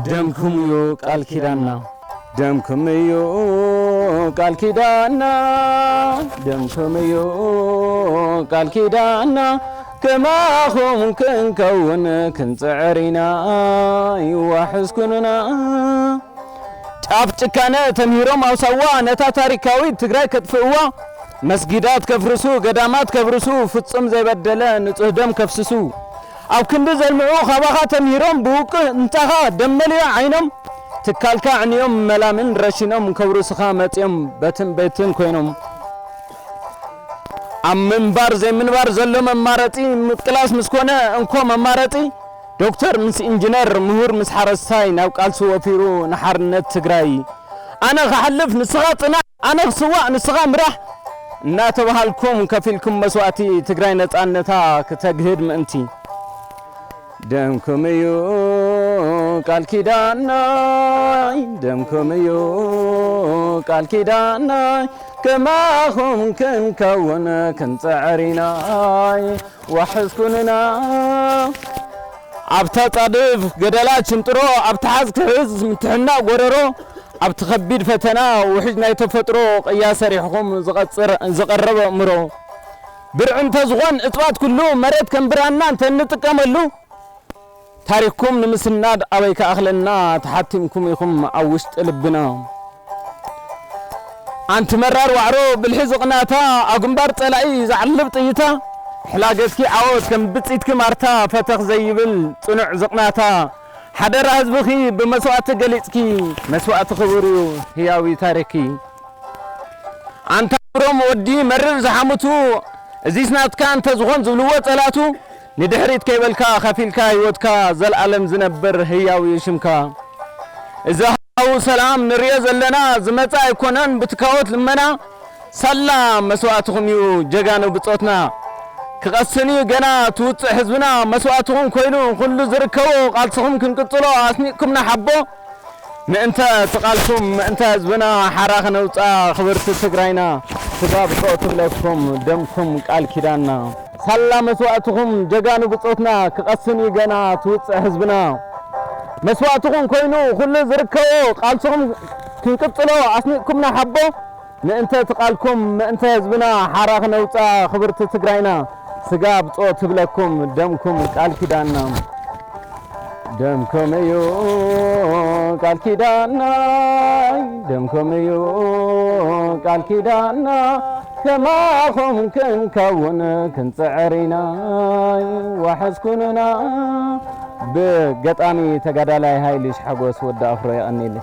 دمكم يو قال كيدانا دمكم يو قال كيدانا دمكم يو قال كيدانا كما هم كنكون كنصعرينا يوحز كننا تعبت كانت تمهيرهم أو سوا نتا تاريخاوي تግራይ كتفوا مسجدات كفرسو قدامات كفرسو فتصم زي بدله نصه دم كفسسو أو كند زلمعو خباخا تمهيرهم بوق انتها دملي عينهم تكالكا عنيهم ملامن رشينهم كورسخا متيم بتن بيتن كوينهم ام منبر زي منبر زلو ممارتي مقلاس مسكونه انكو ممارتي دكتور مس انجينير مهور مس حرساي ناو قالسو وفيرو نحرنت تግራይ انا خحلف نسغاطنا انا سوا نسغا مرح ناتبهالكم كفيلكم مسواتي تግራይ نصانتا كتغهد منتي دمكم يو قال كيدانا دمكم يو قال كيدانا كما هم كنكون كنصعرينا وحسكننا ابتا صادف غدلات شنطرو ابتا حز كهز متحنا غوررو ابتا خبيد فتنا وحجنا يتفطرو قياس ريحكم زقرب امرو برعن تزغون اطوات كله مريت كنبرانا انت نتقملو تاريخكم نمسناد أويك أخلنا تحتمكم يخم أوشت لبنا أنت مرار وعرو بالحزقناتا أقنبار طلعي زعلب طيتا حلاقتك عوض كم بتسيتك مارتا فتخ زيبل صنع زقناتا حدر هزبخي بمسوات قليتك مسوات خبريو هياوي تاريخي أنت بروم ودي مرر زحمتو زيسنات كان تزغون زلوة طلاتو ندحريت كيبلكا خفيلكا يوتكا زل عالم زنبر هياوي شمكا إذا هاو سلام نريز لنا زمتا يكونن بتكاوت لمنا سلام مسواتهم يو جغانو بصوتنا كقسني غنا توت حزبنا مسواتهم كوينو كل زركو قالتهم كنقطلو اسنيكم نحبو انت تقالكم انت حزبنا حراخ نوصا خبرت تግራይنا تباب صوت لكم دمكم قال كيدانا سلام مسواتهم جغانو بصوتنا كقسني غنا توت حزبنا مسواتهم كوينو كل زركو قالتهم كنقطلو اسنيكم نحبو انت تقالكم انت حزبنا حراخ نوصا خبرت تግራይنا سقاب صوت بلكم دمكم قال كيدانا دمكم يو قال كيدانا دمكم يو قال كيدانا كما هم كنكون كنصعرينا وحسكننا بقطامي تغدالاي هايلش حغوس ودا افرو يانيلي